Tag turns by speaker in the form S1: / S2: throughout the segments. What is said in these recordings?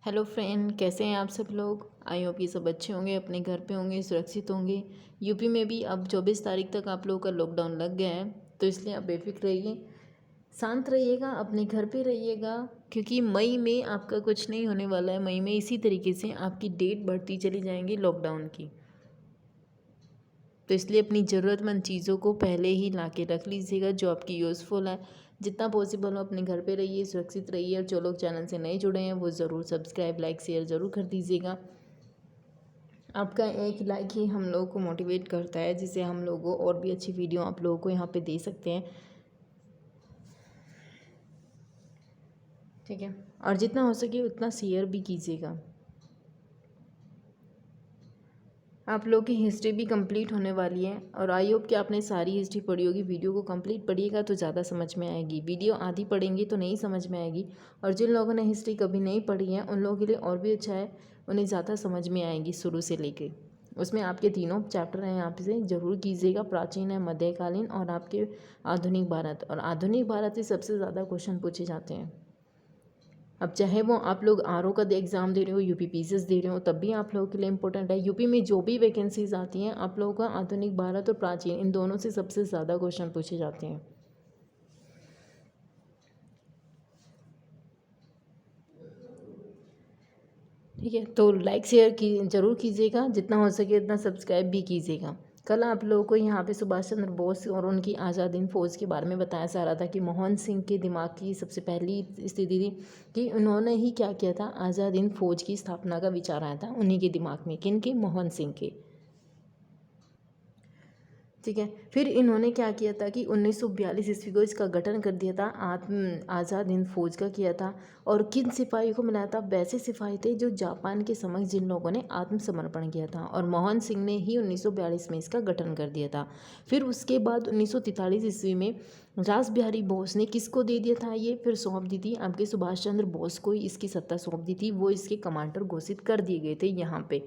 S1: Hello friend, कैसे हैं आप सब लोग। आई होप ये सब अच्छे होंगे, अपने घर पे होंगे, सुरक्षित होंगे। यूपी में भी अब 24 तारीख तक आप लोगों का लॉकडाउन लग गया है, तो इसलिए आप बेफिक्र रहिए, शांत रहिएगा, अपने घर पे रहिएगा। क्योंकि मई में आपका कुछ नहीं होने वाला है। मई में इसी तरीके से आपकी डेट बढ़ती चली जाएंगी लॉकडाउन की। तो इसलिए अपनी ज़रूरतमंद चीज़ों को पहले ही ला के रख लीजिएगा, जो आपकी यूज़फुल है। जितना पॉसिबल हो अपने घर पे रहिए, सुरक्षित रहिए। और जो लोग चैनल से नए जुड़े हैं वो ज़रूर सब्सक्राइब, लाइक, शेयर ज़रूर कर दीजिएगा। आपका एक लाइक ही हम लोगों को मोटिवेट करता है, जिससे हम लोगों और भी अच्छी वीडियो आप लोगों को यहाँ पे दे सकते हैं। ठीक है, और जितना हो सके उतना शेयर भी कीजिएगा। आप लोग की हिस्ट्री भी कंप्लीट होने वाली है, और आई होप कि आपने सारी हिस्ट्री पढ़ी होगी। वीडियो को कंप्लीट पढ़िएगा तो ज़्यादा समझ में आएगी। वीडियो आधी पढ़ेंगे तो नहीं समझ में आएगी। और जिन लोगों ने हिस्ट्री कभी नहीं पढ़ी है उन लोगों के लिए और भी अच्छा है, उन्हें ज़्यादा समझ में आएगी शुरू से लेके। उसमें आपके तीनों चैप्टर हैं, यहाँ से ज़रूर कीजिएगा। प्राचीन है, मध्यकालीन और आपके आधुनिक भारत। और आधुनिक भारत से सबसे ज़्यादा क्वेश्चन पूछे जाते हैं। अब चाहे वो आप लोग आर ओ का एग्ज़ाम दे रहे हो, यूपी पीसीएस दे रहे हो, तब भी आप लोगों के लिए इंपॉर्टेंट है। यूपी में जो भी वैकेंसीज आती हैं, आप लोगों का आधुनिक भारत और प्राचीन, इन दोनों से सबसे ज़्यादा क्वेश्चन पूछे जाते हैं। ठीक है, तो लाइक शेयर की ज़रूर कीजिएगा, जितना हो सके उतना सब्सक्राइब भी कीजिएगा। कल आप लोगों को यहाँ पे सुभाष चंद्र बोस और उनकी आज़ाद हिंद फौज के बारे में बताया जा रहा था कि मोहन सिंह के दिमाग की सबसे पहली स्थिति थी कि उन्होंने ही क्या किया था, आज़ाद हिंद फौज की स्थापना का विचार आया था उन्हीं के दिमाग में। किन के? मोहन सिंह के। ठीक है, फिर इन्होंने क्या किया था कि 1942 ईस्वी को इसका गठन कर दिया था, आज़ाद हिंद फौज का किया था। और किन सिपाहियों को मिलाया था? वैसे सिपाही थे जो जापान के समक्ष जिन लोगों ने आत्मसमर्पण किया था, और मोहन सिंह ने ही 1942 में इसका गठन कर दिया था। फिर उसके बाद 1943 ईस्वी में रास बिहारी बोस ने किसको दे दिया था ये? फिर सौंप दी थी आपके सुभाष चंद्र बोस को ही इसकी सत्ता सौंप दी थी। वो इसके कमांडर घोषित कर दिए गए थे यहाँ पे।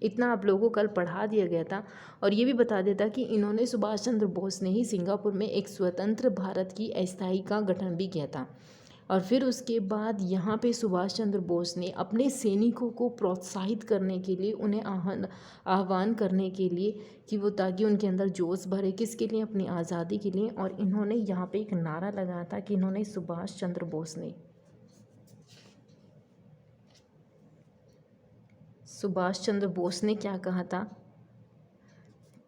S1: इतना आप लोगों को कल पढ़ा दिया गया था। और ये भी बता देता कि इन्होंने, सुभाष चंद्र बोस ने ही सिंगापुर में एक स्वतंत्र भारत की अस्थायी का गठन भी किया था। और फिर उसके बाद यहाँ पे सुभाष चंद्र बोस ने अपने सैनिकों को प्रोत्साहित करने के लिए, उन्हें आह्वान करने के लिए कि वो, ताकि उनके अंदर जोश भरे, किसके लिए? अपनी आज़ादी के लिए। और इन्होंने यहाँ पे एक नारा लगाया था कि इन्होंने, सुभाष चंद्र बोस ने, सुभाष चंद्र बोस ने क्या कहा था?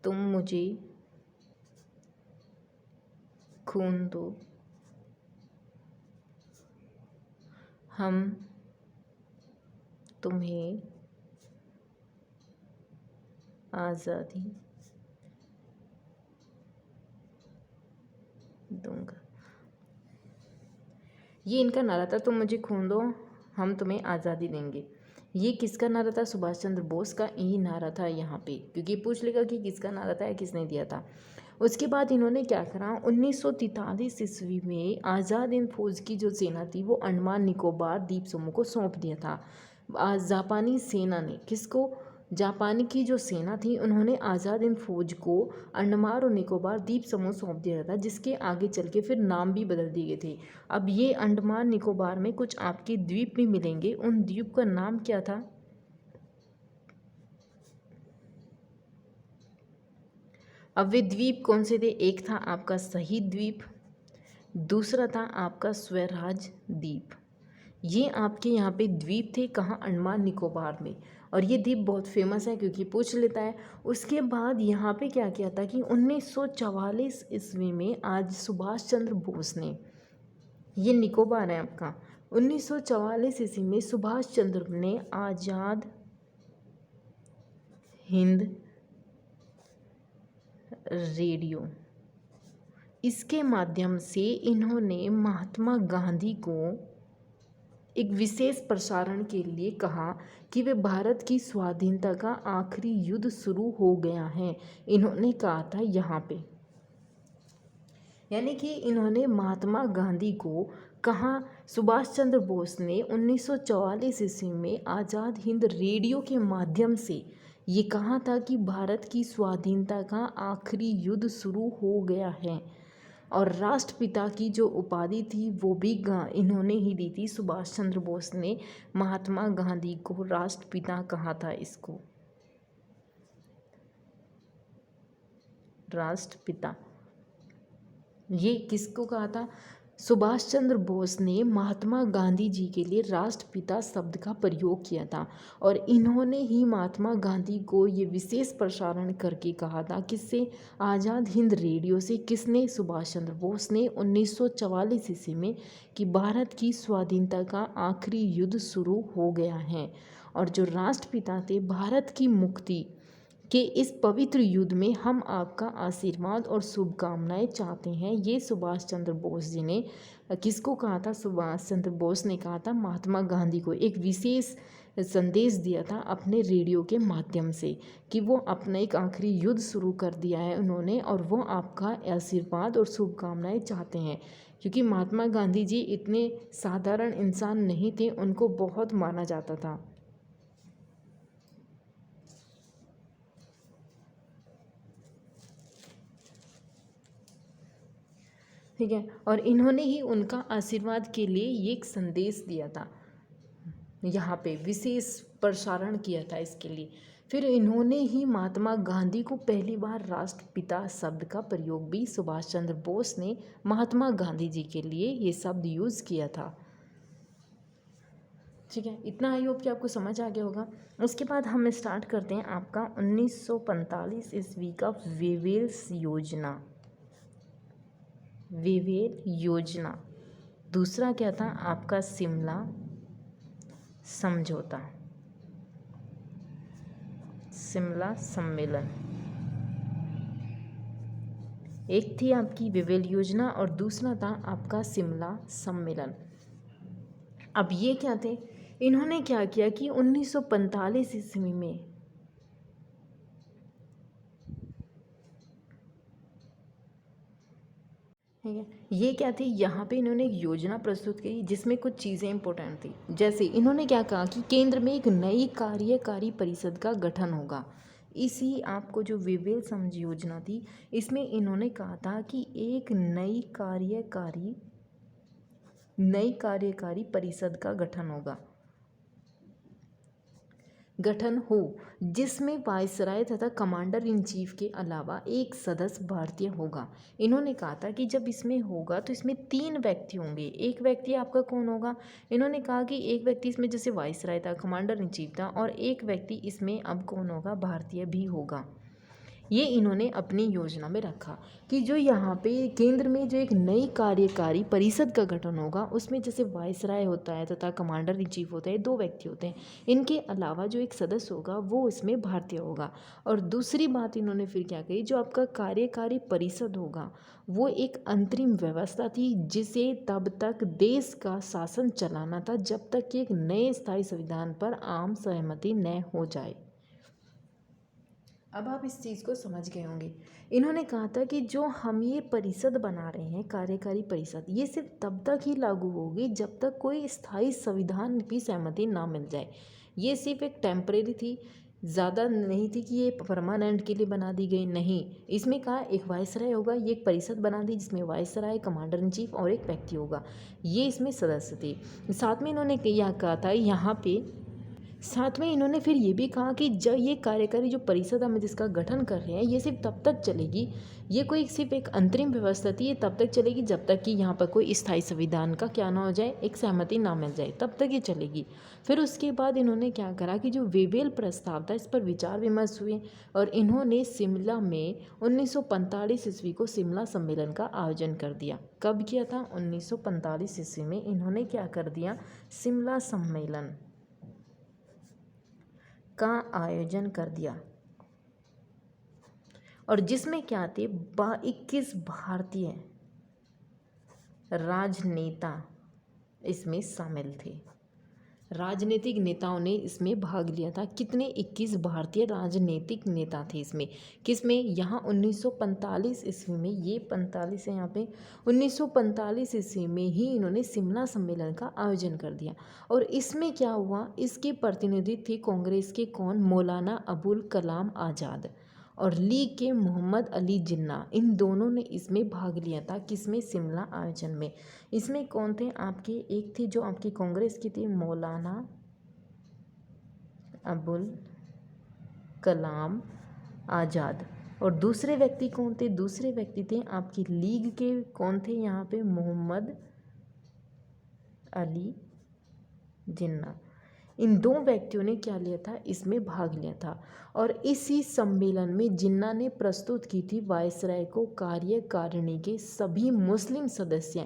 S1: तुम मुझे खून दो, हम तुम्हें आज़ादी दूंगा। ये इनका नारा था, तुम मुझे खून दो, हम तुम्हें आज़ादी देंगे। ये किसका नारा था? सुभाष चंद्र बोस का ही नारा था यहाँ पे, क्योंकि पूछ लेगा कि किसका नारा था या किसने दिया था। उसके बाद इन्होंने क्या करा, 1943 ईस्वी में आज़ाद हिंद फौज की जो सेना थी वो अंडमान निकोबार द्वीप समूह को सौंप दिया था। जापानी सेना ने किसको? जापान की जो सेना थी उन्होंने आज़ाद हिंद फौज को अंडमान और निकोबार द्वीप समूह सौंप दिया था, जिसके आगे चल के फिर नाम भी बदल दिए गए थे। अब ये अंडमान निकोबार में कुछ आपके द्वीप भी मिलेंगे, उन द्वीप का नाम क्या था? अब वे द्वीप कौन से थे? एक था आपका शहीद द्वीप, दूसरा था आपका स्वराज द्वीप। ये आपके यहाँ पे द्वीप थे, कहाँ? अंडमान निकोबार में। और ये द्वीप बहुत फेमस है क्योंकि पूछ लेता है। उसके बाद यहाँ पे क्या किया था कि 1944 ईस्वी में आज सुभाष चंद्र बोस ने, ये निकोबार है आपका, 1944 ईस्वी में सुभाष चंद्र ने आज़ाद हिंद रेडियो, इसके माध्यम से इन्होंने महात्मा गांधी को एक विशेष प्रसारण के लिए कहा कि वे भारत की स्वाधीनता का आखिरी युद्ध शुरू हो गया है। इन्होंने कहा था यहाँ पे, यानी कि इन्होंने महात्मा गांधी को कहा, सुभाष चंद्र बोस ने 1944 ईस्वी में आज़ाद हिंद रेडियो के माध्यम से ये कहा था कि भारत की स्वाधीनता का आखिरी युद्ध शुरू हो गया है। और राष्ट्रपिता की जो उपाधि थी वो भी इन्होंने ही दी थी। सुभाष चंद्र बोस ने महात्मा गांधी को राष्ट्रपिता कहा था। इसको राष्ट्रपिता ये किसको कहा था? सुभाष चंद्र बोस ने महात्मा गांधी जी के लिए राष्ट्रपिता शब्द का प्रयोग किया था और इन्होंने ही महात्मा गांधी को ये विशेष प्रसारण करके कहा था। किससे? आज़ाद हिंद रेडियो से। किसने? सुभाष चंद्र बोस ने 1944 ईस्वी में कि भारत की स्वाधीनता का आखिरी युद्ध शुरू हो गया है और जो राष्ट्रपिता थे, भारत की मुक्ति कि इस पवित्र युद्ध में हम आपका आशीर्वाद और शुभकामनाएं चाहते हैं। ये सुभाष चंद्र बोस जी ने किसको कहा था? सुभाष चंद्र बोस ने कहा था महात्मा गांधी को। एक विशेष संदेश दिया था अपने रेडियो के माध्यम से कि वो अपना एक आखिरी युद्ध शुरू कर दिया है उन्होंने और वो आपका आशीर्वाद और शुभकामनाएं चाहते हैं। क्योंकि महात्मा गांधी जी इतने साधारण इंसान नहीं थे, उनको बहुत माना जाता था। ठीक है, और इन्होंने ही उनका आशीर्वाद के लिए ये एक संदेश दिया था, यहाँ पे विशेष प्रसारण किया था इसके लिए। फिर इन्होंने ही महात्मा गांधी को पहली बार राष्ट्रपिता शब्द का प्रयोग भी सुभाष चंद्र बोस ने महात्मा गांधी जी के लिए ये शब्द यूज़ किया था। ठीक है, इतना आई होप कि आपको समझ आ गया होगा। उसके बाद हम स्टार्ट करते हैं आपका 1945 ईस्वी का वेवेल्स योजना। वेवेल योजना। दूसरा क्या था आपका? शिमला समझौता, शिमला सम्मेलन। एक थी आपकी वेवेल योजना और दूसरा था आपका शिमला सम्मेलन। अब ये क्या थे? इन्होंने क्या किया कि 1945 ईस्वी में ठीक है, ये क्या थी? यहाँ पे इन्होंने एक योजना प्रस्तुत की जिसमें कुछ चीज़ें इंपॉर्टेंट थी। जैसे इन्होंने क्या कहा कि केंद्र में एक नई कार्यकारी परिषद का गठन होगा। इसी आपको जो वेवेल समझ योजना थी, इसमें इन्होंने कहा था कि एक नई कार्यकारी परिषद का गठन हो जिसमें वायसराय तथा कमांडर इन चीफ के अलावा एक सदस्य भारतीय होगा। इन्होंने कहा था कि जब इसमें होगा तो इसमें 3 व्यक्ति होंगे। एक व्यक्ति आपका कौन होगा? इन्होंने कहा कि एक व्यक्ति इसमें जैसे वायसराय था, कमांडर इन चीफ था और एक व्यक्ति इसमें अब कौन होगा? भारतीय भी होगा। ये इन्होंने अपनी योजना में रखा कि जो यहाँ पे केंद्र में जो एक नई कार्यकारी परिषद का गठन होगा उसमें जैसे वायसराय होता है तथा कमांडर इन चीफ होता है, 2 व्यक्ति होते हैं। इनके अलावा जो एक सदस्य होगा वो इसमें भारतीय होगा। और दूसरी बात इन्होंने फिर क्या कही, जो आपका कार्यकारी परिषद होगा वो एक अंतरिम व्यवस्था थी जिसे तब तक देश का शासन चलाना था जब तक कि एक नए स्थायी संविधान पर आम सहमति न हो जाए। अब आप इस चीज़ को समझ गए होंगे। इन्होंने कहा था कि जो हम ये परिषद बना रहे हैं, कार्यकारी परिषद, ये सिर्फ तब तक ही लागू होगी जब तक कोई स्थायी संविधान की सहमति ना मिल जाए। ये सिर्फ एक टेम्परेरी थी, ज़्यादा नहीं थी कि ये परमानेंट के लिए बना दी गई। नहीं, इसमें कहा एक वायसराय होगा, ये एक परिषद बना दी जिसमें वायसराय, कमांडर इन चीफ और एक व्यक्ति होगा, ये इसमें सदस्य थे। साथ में इन्होंने यह कहा था यहाँ पे, साथ में इन्होंने फिर ये भी कहा कि जब ये कार्यकारी जो परिषद हम जिसका गठन कर रहे हैं ये सिर्फ तब तक चलेगी, ये कोई सिर्फ एक अंतरिम व्यवस्था थी, ये तब तक चलेगी जब तक कि यहाँ पर कोई स्थायी संविधान का क्या ना हो जाए, एक सहमति ना मिल जाए, तब तक ये चलेगी। फिर उसके बाद इन्होंने क्या करा कि जो वेवेल प्रस्ताव था इस पर विचार विमर्श हुए और इन्होंने शिमला में 1945 ईस्वी को शिमला सम्मेलन का आयोजन कर दिया। कब किया था? 1945 ईस्वी में इन्होंने क्या कर दिया? शिमला सम्मेलन का आयोजन कर दिया और जिसमें क्या थे 21 भारतीय राजनेता इसमें शामिल थे। राजनीतिक नेताओं ने इसमें भाग लिया था। कितने? 21 भारतीय राजनीतिक नेता थे इसमें। किसमें? यहाँ 1945 ईस्वी में, ये 45 है यहाँ पे, 1945 ईस्वी में ही इन्होंने शिमला सम्मेलन का आयोजन कर दिया। और इसमें क्या हुआ, इसके प्रतिनिधि थे कांग्रेस के कौन? मौलाना अबुल कलाम आज़ाद। और लीग के मोहम्मद अली जिन्ना, इन दोनों ने इसमें भाग लिया था। किसमें? शिमला आयोजन में। इसमें कौन थे आपके? एक थे जो आपकी कांग्रेस की थी, मौलाना अबुल कलाम आज़ाद। और दूसरे व्यक्ति कौन थे? दूसरे व्यक्ति थे आपकी लीग के, कौन थे यहाँ पे? मोहम्मद अली जिन्ना। इन दो व्यक्तियों ने क्या लिया था? इसमें भाग लिया था। और इसी सम्मेलन में जिन्ना ने प्रस्तुत की थी वायसराय को कार्यकारिणी के सभी मुस्लिम सदस्य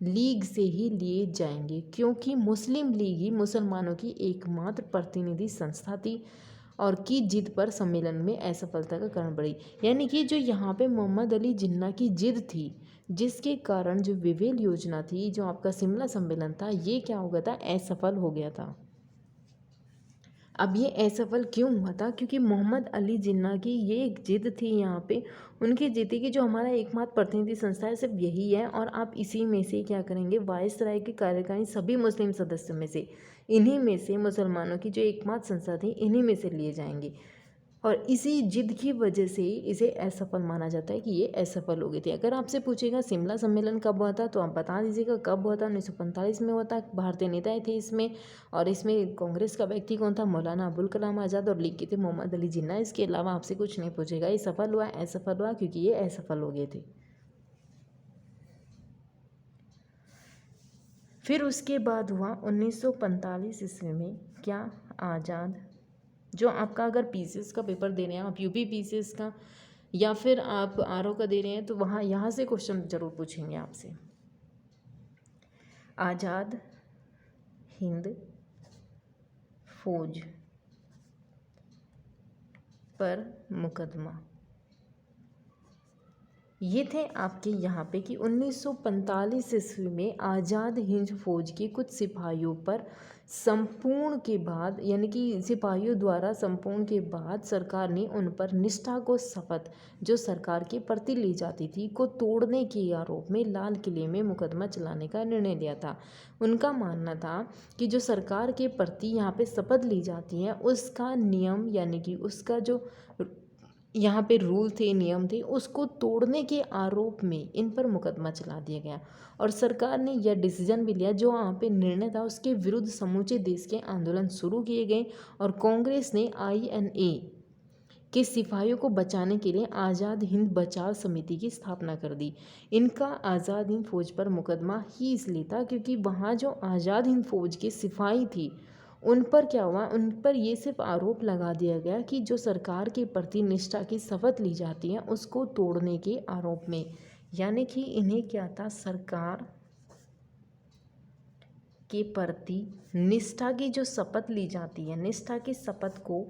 S1: लीग से ही लिए जाएंगे, क्योंकि मुस्लिम लीग ही मुसलमानों की एकमात्र प्रतिनिधि संस्था थी और की जिद पर सम्मेलन में असफलता का कारण बढ़ी। यानी कि जो यहाँ पे मोहम्मद अली जिन्ना की जिद थी, जिसके कारण जो विवेल योजना थी, जो आपका शिमला सम्मेलन था, ये क्या हो गया था? असफल हो गया था। अब ये असफल क्यों हुआ था? क्योंकि मोहम्मद अली जिन्ना की ये एक जिद थी यहाँ पे, उनकी जिद थी कि जो हमारा एकमात्र प्रतिनिधि संस्था है सिर्फ यही है, और आप इसी में से क्या करेंगे? वायसराय के कार्यकारी सभी मुस्लिम सदस्यों में से, इन्हीं में से मुसलमानों की जो एकमात्र संस्था थी, इन्हीं में से लिए जाएंगे। और इसी जिद की वजह से इसे असफल माना जाता है कि ये असफल हो गई थी। अगर आपसे पूछेगा शिमला सम्मेलन कब हुआ था, तो आप बता दीजिएगा कब हुआ था। 1945 में हुआ था। भारतीय नेता थे इसमें, और इसमें कांग्रेस का व्यक्ति कौन था? मौलाना अबुल कलाम आज़ाद। और लीग के थे मोहम्मद अली जिन्ना। इसके अलावा आपसे कुछ नहीं पूछेगा। ये सफल हुआ, असफल हुआ, क्योंकि ये असफल हो गए थे। फिर उसके बाद हुआ 1945 ईस्वी में क्या? आज़ाद। जो आपका अगर पीसीएस का पेपर दे रहे हैं आप, यूपी पीसीएस का, या फिर आप आरओ का दे रहे हैं, तो वहाँ यहाँ से क्वेश्चन जरूर पूछेंगे आपसे। आज़ाद हिंद फौज पर मुकदमा, ये थे आपके यहाँ पे कि 1945 ईस्वी में आज़ाद हिंद फौज के कुछ सिपाहियों पर संपूर्ण के बाद, यानी कि सिपाहियों द्वारा संपूर्ण के बाद सरकार ने उन पर निष्ठा को शपथ जो सरकार के प्रति ली जाती थी को तोड़ने के आरोप में लाल किले में मुकदमा चलाने का निर्णय लिया था। उनका मानना था कि जो सरकार के प्रति यहाँ पे शपथ ली जाती है, उसका नियम, यानी कि उसका जो यहाँ पे रूल थे, नियम थे, उसको तोड़ने के आरोप में इन पर मुकदमा चला दिया गया। और सरकार ने यह डिसीजन भी लिया, जो वहाँ पे निर्णय था उसके विरुद्ध समूचे देश के आंदोलन शुरू किए गए, और कांग्रेस ने INA के सिपाहियों को बचाने के लिए आज़ाद हिंद बचाव समिति की स्थापना कर दी। इनका आज़ाद हिंद फौज पर मुकदमा ही इसलिए था क्योंकि वहाँ जो आज़ाद हिंद फौज के सिपाही थी, उन पर क्या हुआ? उन पर ये सिर्फ आरोप लगा दिया गया कि जो सरकार के प्रति निष्ठा की शपथ ली जाती है उसको तोड़ने के आरोप में, यानी कि इन्हें क्या था? सरकार के प्रति निष्ठा की जो शपथ ली जाती है, निष्ठा की शपथ को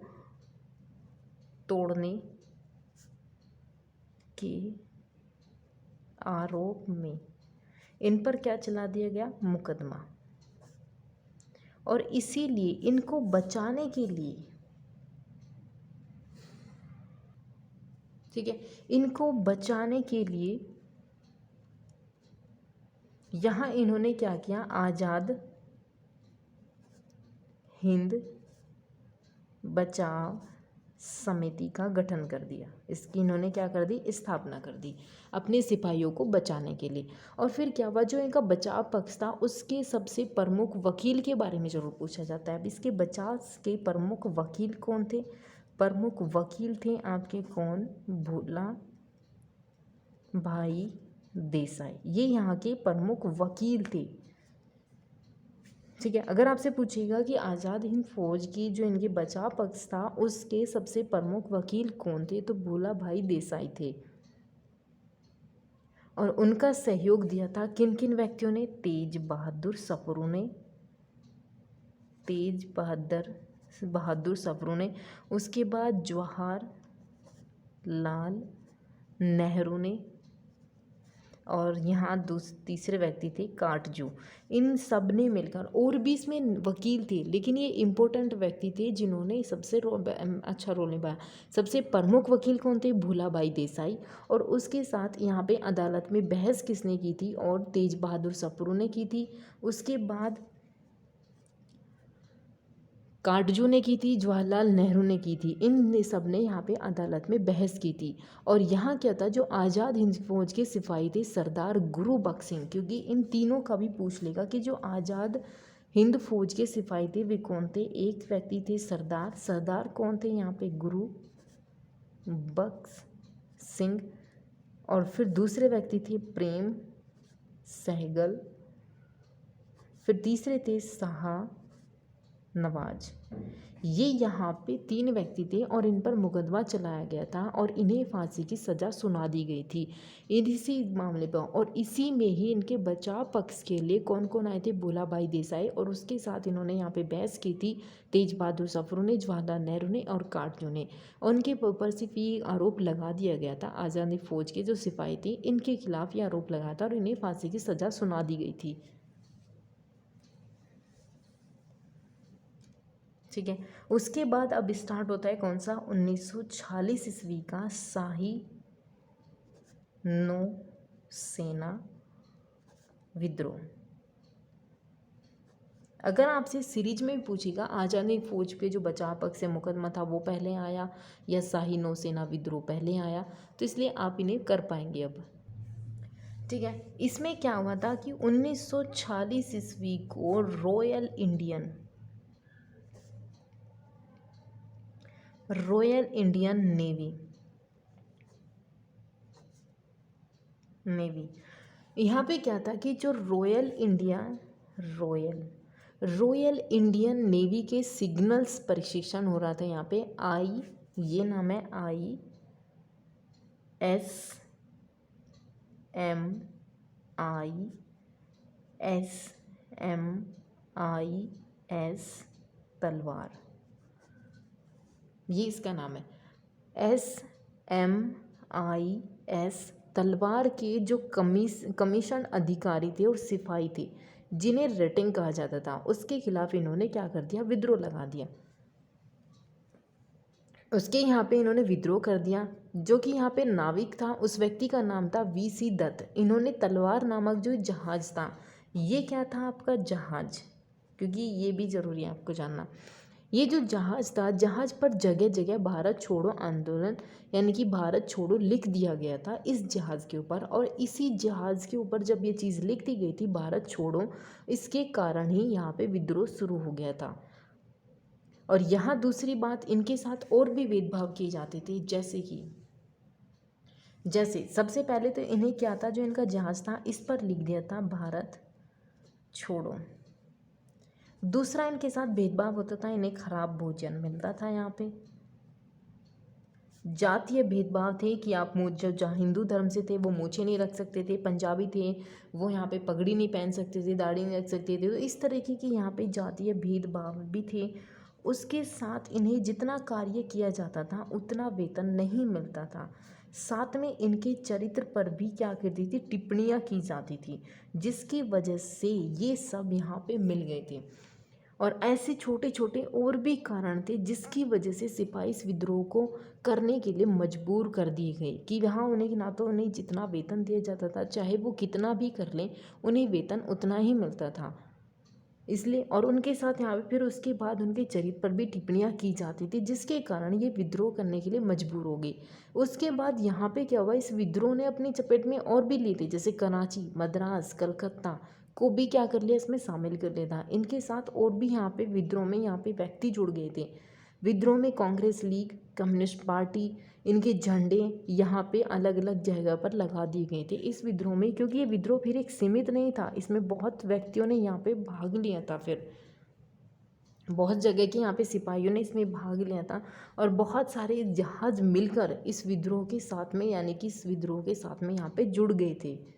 S1: तोड़ने के आरोप में इन पर क्या चला दिया गया? मुकदमा। और इसीलिए इनको बचाने के लिए, ठीक है, इनको बचाने के लिए यहाँ इन्होंने क्या किया? आज़ाद हिंद बचाव समिति का गठन कर दिया। इसकी इन्होंने क्या कर दी? स्थापना कर दी अपने सिपाहियों को बचाने के लिए। और फिर क्या हुआ? जो इनका बचाव पक्ष था उसके सबसे प्रमुख वकील के बारे में जरूर पूछा जाता है। अब इसके बचाव के प्रमुख वकील कौन थे? प्रमुख वकील थे आपके कौन? भोला भाई देसाई, ये यहाँ के प्रमुख वकील थे। ठीक है, अगर आपसे पूछेगा कि आज़ाद हिंद फौज की जो इनके बचाव पक्ष था उसके सबसे प्रमुख वकील कौन थे, तो भोला भाई देसाई थे। और उनका सहयोग दिया था किन किन व्यक्तियों ने? तेज बहादुर सप्रू ने, तेज बहादुर सप्रू ने, उसके बाद जवाहर लाल नेहरू ने, और यहाँ तीसरे व्यक्ति थे काटजू। इन सब ने मिलकर, और भी इसमें वकील थे, लेकिन ये इम्पोर्टेंट व्यक्ति थे जिन्होंने सबसे अच्छा रोल निभाया। सबसे प्रमुख वकील कौन थे? भोलाभाई देसाई। और उसके साथ यहाँ पे अदालत में बहस किसने की थी? और तेज बहादुर सप्रू ने की थी। उसके बाद काटजू ने की थी, जवाहरलाल नेहरू ने की थी। इन सब ने यहाँ पे अदालत में बहस की थी। और यहाँ क्या था, जो आज़ाद हिंद फौज के सिपाही थे सरदार गुरु बख्श सिंह, क्योंकि इन तीनों का भी पूछ लेगा कि जो आज़ाद हिंद फौज के सिपाही थे वे कौन थे। एक व्यक्ति थे सरदार कौन थे यहाँ पे, गुरु बख्श सिंह। और फिर दूसरे व्यक्ति थे प्रेम सहगल। फिर तीसरे थे शाह नवाज। ये यहाँ पे 3 व्यक्ति थे और इन पर मुकदमा चलाया गया था और इन्हें फांसी की सज़ा सुना दी गई थी इसी मामले पर। और इसी में ही इनके बचाव पक्ष के लिए कौन कौन आए थे, भोला भाई देसाई, और उसके साथ इन्होंने यहाँ पे बहस की थी तेज बहादुर सप्रू ने, जवाहरलाल नेहरू ने और काटजू ने। उनके ऊपर सिर्फ ये आरोप लगा दिया गया था, आज़ादी फौज के जो सिपाही थे इनके खिलाफ ये आरोप लगाया था और इन्हें फांसी की सज़ा सुना दी गई थी। ठीक है, उसके बाद अब स्टार्ट होता है कौन सा, 1946 ईस्वी का शाही नौसेना विद्रोह। अगर आपसे सीरीज में भी पूछेगा आज़ादी फौज पे जो बचाव पक्ष से मुकदमा था वो पहले आया या शाही नौसेना विद्रोह पहले आया, तो इसलिए आप इन्हें कर पाएंगे अब। ठीक है, इसमें क्या हुआ था कि 1946 ईस्वी को रॉयल इंडियन नेवी यहाँ पे क्या था कि जो रॉयल इंडियन नेवी के सिग्नल्स प्रशिक्षण हो रहा था यहाँ पे। ये नाम है ISMIS तलवार, ये इसका नाम है। SMIS तलवार के जो कमीशन अधिकारी थे और सिपाही थे जिन्हें रेटिंग कहा जाता था, उसके खिलाफ इन्होंने क्या कर दिया, विद्रोह लगा दिया। उसके यहाँ पे इन्होंने विद्रोह कर दिया। जो कि यहाँ पे नाविक था उस व्यक्ति का नाम था VC दत्त। इन्होंने तलवार नामक जो जहाज़ था, ये क्या था आपका जहाज़, क्योंकि ये भी ज़रूरी है आपको जानना। ये जो जहाज़ था, जहाज़ पर जगह जगह भारत छोड़ो आंदोलन यानी कि भारत छोड़ो लिख दिया गया था इस जहाज़ के ऊपर। और इसी जहाज़ के ऊपर जब ये चीज़ लिख दी गई थी भारत छोड़ो, इसके कारण ही यहाँ पे विद्रोह शुरू हो गया था। और यहाँ दूसरी बात, इनके साथ और भी भेदभाव किए जाते थे, जैसे सबसे पहले तो इन्हें क्या था, जो इनका जहाज़ था इस पर लिख दिया था भारत छोड़ो। दूसरा इनके साथ भेदभाव होता था, इन्हें खराब भोजन मिलता था। यहाँ पे जातीय भेदभाव थे कि आप जहाँ हिंदू धर्म से थे वो मूछें नहीं रख सकते थे, पंजाबी थे वो यहाँ पे पगड़ी नहीं पहन सकते थे, दाढ़ी नहीं रख सकते थे। तो इस तरीके की यहाँ पे जातीय भेदभाव भी थे। उसके साथ इन्हें जितना कार्य किया जाता था उतना वेतन नहीं मिलता था। साथ में इनके चरित्र पर भी क्या करती थी, टिप्पणियाँ की जाती थी, जिसकी वजह से ये सब यहाँ पे मिल गए थे। और ऐसे छोटे छोटे और भी कारण थे जिसकी वजह से सिपाही इस विद्रोह को करने के लिए मजबूर कर दिए गए कि वहाँ उन्हें ना तो उन्हें जितना वेतन दिया जाता था, चाहे वो कितना भी कर लें उन्हें वेतन उतना ही मिलता था। इसलिए और उनके साथ यहाँ पे फिर उसके बाद उनके चरित्र पर भी टिप्पणियाँ की जाती थी, जिसके कारण ये विद्रोह करने के लिए मजबूर हो गई। उसके बाद यहाँ पे क्या हुआ, इस विद्रोह ने अपनी चपेट में और भी लिए थे, जैसे कराची, मद्रास, कलकत्ता को भी क्या कर लिया, इसमें शामिल कर लिया था। इनके साथ और भी यहाँ पे विद्रोह में यहाँ पे व्यक्ति जुड़ गए थे। विद्रोह में कांग्रेस, लीग, कम्युनिस्ट पार्टी, इनके झंडे यहाँ पे अलग अलग जगह पर लगा दिए गए थे इस विद्रोह में, क्योंकि ये विद्रोह फिर एक सीमित नहीं था, इसमें बहुत व्यक्तियों ने यहाँ पे भाग लिया था। फिर बहुत जगह के यहाँ पे सिपाहियों ने इसमें भाग लिया था और बहुत सारे जहाज मिलकर इस विद्रोह के साथ में यानी कि इस विद्रोह के साथ में यहाँ पे जुड़ गए थे।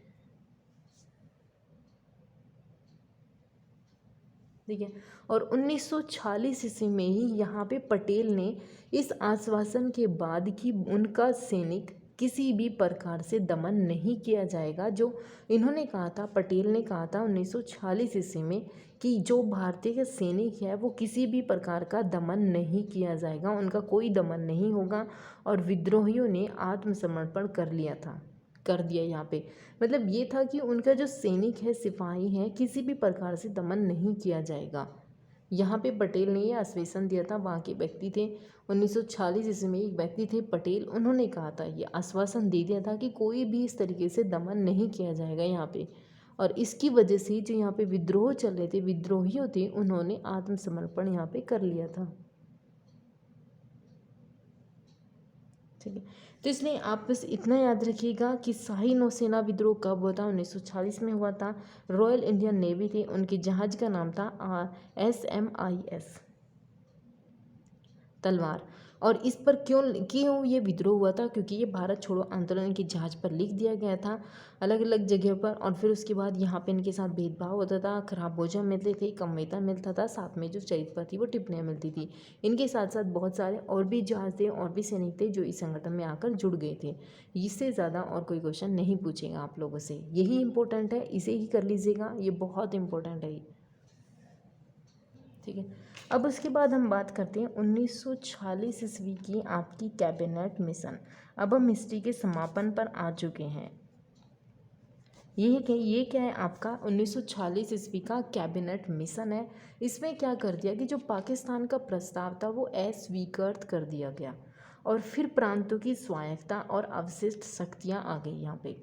S1: ठीक है, और 1946 ईस्वी में ही यहाँ पे पटेल ने इस आश्वासन के बाद कि उनका सैनिक किसी भी प्रकार से दमन नहीं किया जाएगा, जो इन्होंने कहा था, पटेल ने कहा था 1946 ईस्वी में कि जो भारतीय का सैनिक है वो किसी भी प्रकार का दमन नहीं किया जाएगा, उनका कोई दमन नहीं होगा। और विद्रोहियों ने आत्मसमर्पण कर दिया यहाँ पे। मतलब ये था कि उनका जो सैनिक है, सिपाही है, किसी भी प्रकार से दमन नहीं किया जाएगा। यहाँ पे पटेल ने ये आश्वासन दिया था, वहाँ के व्यक्ति थे 1946 ईस्वी में एक व्यक्ति थे पटेल, उन्होंने कहा था, ये आश्वासन दे दिया था कि कोई भी इस तरीके से दमन नहीं किया जाएगा यहाँ पे। और इसकी वजह से जो यहाँ पे विद्रोह चल रहे थे, विद्रोहियों थे, उन्होंने आत्मसमर्पण यहाँ पे कर लिया था। ठीक है, तो इसलिए आप बस इतना याद रखिएगा कि शाही नौसेना विद्रोह कब हुआ था, 1946 में हुआ था। रॉयल इंडियन नेवी थी, उनके जहाज का नाम था SMIS तलवार। और इस पर क्यों क्यों ये विद्रोह हुआ था, क्योंकि ये भारत छोड़ो आंदोलन के जहाज पर लिख दिया गया था अलग अलग जगह पर। और फिर उसके बाद यहाँ पे इनके साथ भेदभाव होता था, खराब भोजन मिलते थे, कम वेतन मिलता था, साथ में जो चरित्र थी वो टिप्पणियाँ मिलती थी। इनके साथ साथ बहुत सारे और भी जहाज थे और भी सैनिक थे जो इस संगठन में आकर जुड़ गए थे। इससे ज़्यादा और कोई क्वेश्चन नहीं पूछेगा आप लोगों से, यही इंपॉर्टेंट है, इसे ही कर लीजिएगा, ये बहुत इंपॉर्टेंट है। ठीक है, अब उसके बाद हम बात करते हैं 1946 ईस्वी की आपकी कैबिनेट मिशन। अब हम हिस्ट्री के समापन पर आ चुके हैं। ये क्या है आपका 1946 ईस्वी का कैबिनेट मिशन है। इसमें क्या कर दिया कि जो पाकिस्तान का प्रस्ताव था वो अस्वीकृत कर दिया गया और फिर प्रांतों की स्वायत्तता और अवशिष्ट शक्तियाँ आ गई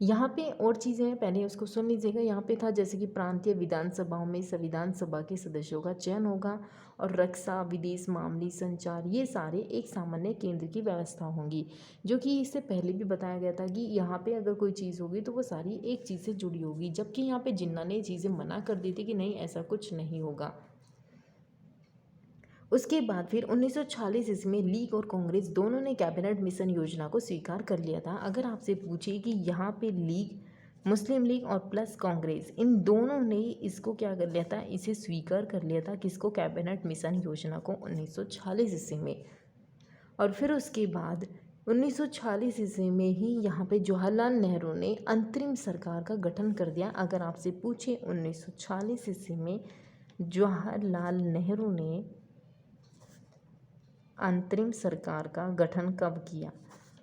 S1: यहाँ पे और चीज़ें हैं, पहले उसको सुन लीजिएगा। यहाँ पे था जैसे कि प्रांतीय विधानसभाओं में संविधान सभा के सदस्यों का चयन होगा और रक्षा, विदेश मामले, संचार, ये सारे एक सामान्य केंद्र की व्यवस्था होंगी, जो कि इससे पहले भी बताया गया था कि यहाँ पे अगर कोई चीज़ होगी तो वो सारी एक चीज़ से जुड़ी होगी। जबकि यहाँ पे जिन्ना ने चीज़ें मना कर दी थी कि नहीं, ऐसा कुछ नहीं होगा। उसके बाद फिर 1946 ईस्वी में लीग और कांग्रेस दोनों ने कैबिनेट मिशन योजना को स्वीकार कर लिया था। अगर आपसे पूछे कि यहाँ पे लीग, मुस्लिम लीग और प्लस कांग्रेस, इन दोनों ने इसको क्या कर लिया था, इसे स्वीकार कर लिया था, किसको, कैबिनेट मिशन योजना को 1946 ईस्वी में। और फिर उसके बाद 1946 ईस्वी में ही यहाँ पे जवाहरलाल नेहरू ने अंतरिम सरकार का गठन कर दिया। अगर आपसे पूछे 1946 ईस्वी में जवाहरलाल नेहरू ने अंतरिम सरकार का गठन कब किया,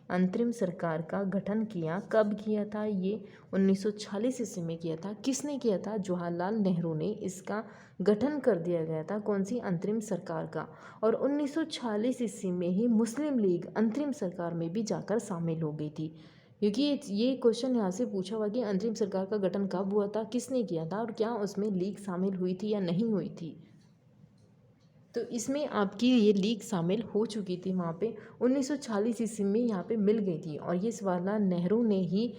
S1: अंतरिम सरकार का गठन किया कब किया था, ये 1946 ईस्वी में किया था। किसने किया था, जवाहरलाल नेहरू ने इसका गठन कर दिया गया था, कौन सी, अंतरिम सरकार का। और 1946 ईस्वी में ही मुस्लिम लीग अंतरिम सरकार में भी जाकर शामिल हो गई थी, क्योंकि ये क्वेश्चन यहाँ से पूछा हुआ कि अंतरिम सरकार का गठन कब हुआ था, किसने किया था और क्या उसमें लीग शामिल हुई थी या नहीं हुई थी। तो इसमें आपकी ये लीग शामिल हो चुकी थी वहाँ पे 1946 ईस्वी में यहाँ पे मिल गई थी। और ये जवाहरलाल नेहरू ने ही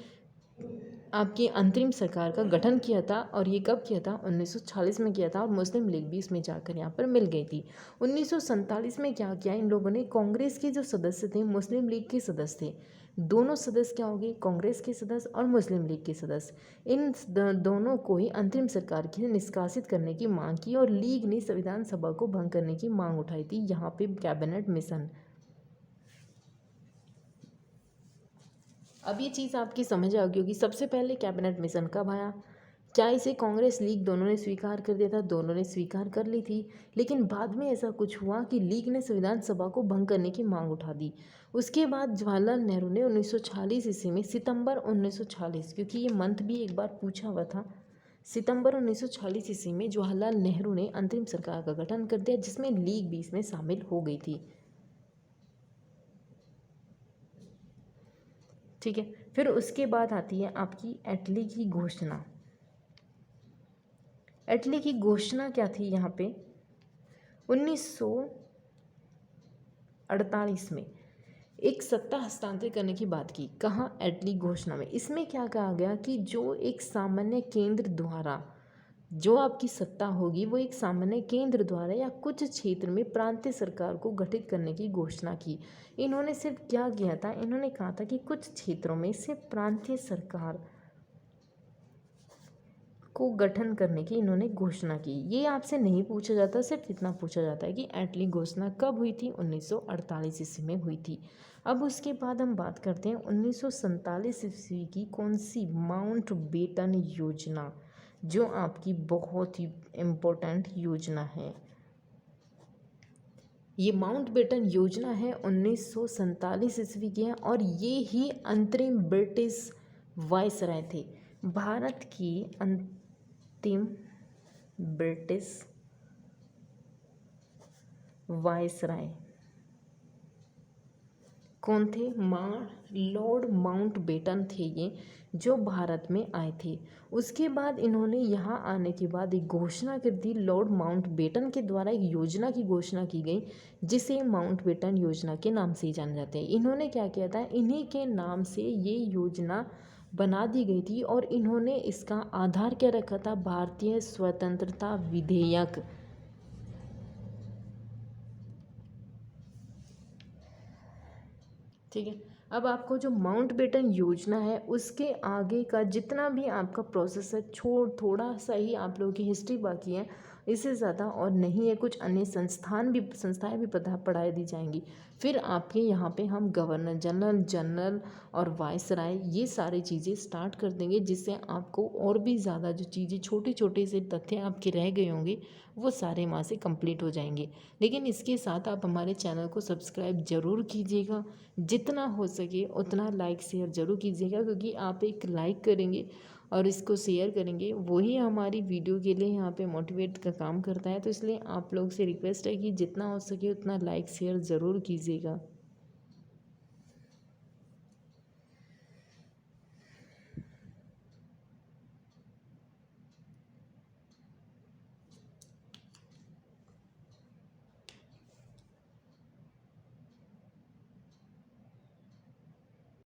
S1: आपकी अंतरिम सरकार का गठन किया था। और ये कब किया था, 1946 में किया था। और मुस्लिम लीग भी इसमें जाकर यहाँ पर मिल गई थी। 1947 में क्या किया इन लोगों ने, कांग्रेस के जो सदस्य थे, मुस्लिम लीग के सदस्य थे, दोनों सदस्य क्या होंगे, कांग्रेस के सदस्य और मुस्लिम लीग के सदस्य, इन दोनों को ही अंतरिम सरकार की निष्कासित करने की मांग की और लीग ने संविधान सभा को भंग करने की मांग उठाई थी। यहाँ पे कैबिनेट मिशन। अब ये चीज़ आपकी समझ आ गई होगी, सबसे पहले कैबिनेट मिशन कब आया, क्या इसे कांग्रेस लीग दोनों ने स्वीकार कर दिया था, दोनों ने स्वीकार कर ली थी। लेकिन बाद में ऐसा कुछ हुआ कि लीग ने संविधान सभा को भंग करने की मांग उठा दी। उसके बाद जवाहरलाल नेहरू ने 1946 ईस्वी में, सितंबर 1946, क्योंकि ये मंथ भी एक बार पूछा हुआ था, सितंबर 1946 ईस्वी में जवाहरलाल नेहरू ने अंतरिम सरकार का गठन कर दिया, जिसमें लीग भी इसमें शामिल हो गई थी। ठीक है, फिर उसके बाद आती है आपकी एटली की घोषणा। एटली की घोषणा क्या थी यहाँ पे, 1948 में एक सत्ता हस्तांतरित करने की बात की। कहाँ, एटली घोषणा में। इसमें क्या कहा गया कि जो एक सामान्य केंद्र द्वारा जो आपकी सत्ता होगी वो एक सामान्य केंद्र द्वारा या कुछ क्षेत्र में प्रांतीय सरकार को गठित करने की घोषणा की। इन्होंने सिर्फ क्या किया था, इन्होंने कहा था कि कुछ क्षेत्रों में सिर्फ प्रांतीय सरकार को गठन करने की इन्होंने घोषणा की। ये आपसे नहीं पूछा जाता, सिर्फ इतना पूछा जाता है कि एटली घोषणा कब हुई थी, 1948 ईस्वी में हुई थी। अब उसके बाद हम बात करते हैं 1947 ईस्वी की कौन सी, माउंट बेटन योजना, जो आपकी बहुत ही इम्पोर्टेंट योजना है। ये माउंट बेटन योजना है 1947 ईस्वी की है और ये ही अंतरिम ब्रिटिश वायसराय थे। भारत की अंतिम ब्रिटिश वायसराय कौन थे? लॉर्ड माउंटबेटन थे ये, जो भारत में आए थे। उसके बाद इन्होंने यहाँ आने के बाद एक घोषणा कर दी, लॉर्ड माउंटबेटन के द्वारा एक योजना की घोषणा की गई, जिसे माउंटबेटन योजना के नाम से ही जाना जाते हैं। इन्होंने क्या किया था? इन्हीं के नाम से ये योजना बना दी गई थी और इन्होंने इसका आधार क्या रखा था? भारतीय स्वतंत्रता विधेयक। ठीक है। अब आपको जो माउंटबेटन योजना है उसके आगे का जितना भी आपका प्रोसेस है, थोड़ा सा ही आप लोगों की हिस्ट्री बाकी है, इससे ज़्यादा और नहीं है। कुछ अन्य संस्थाएं भी पढ़ाई दी जाएंगी। फिर आपके यहाँ पे हम गवर्नर जनरल और वायसराय ये सारी चीज़ें स्टार्ट कर देंगे, जिससे आपको और भी ज़्यादा जो चीज़ें छोटे छोटे से तथ्य आपके रह गए होंगे वो सारे वहाँ से कंप्लीट हो जाएंगे। लेकिन इसके साथ आप हमारे चैनल को सब्सक्राइब ज़रूर कीजिएगा, जितना हो सके उतना लाइक शेयर ज़रूर कीजिएगा, क्योंकि आप एक लाइक करेंगे और इसको शेयर करेंगे वही हमारी वीडियो के लिए यहाँ पे मोटिवेट का काम करता है। तो इसलिए आप लोग से रिक्वेस्ट है कि जितना हो सके उतना लाइक शेयर ज़रूर कीजिएगा।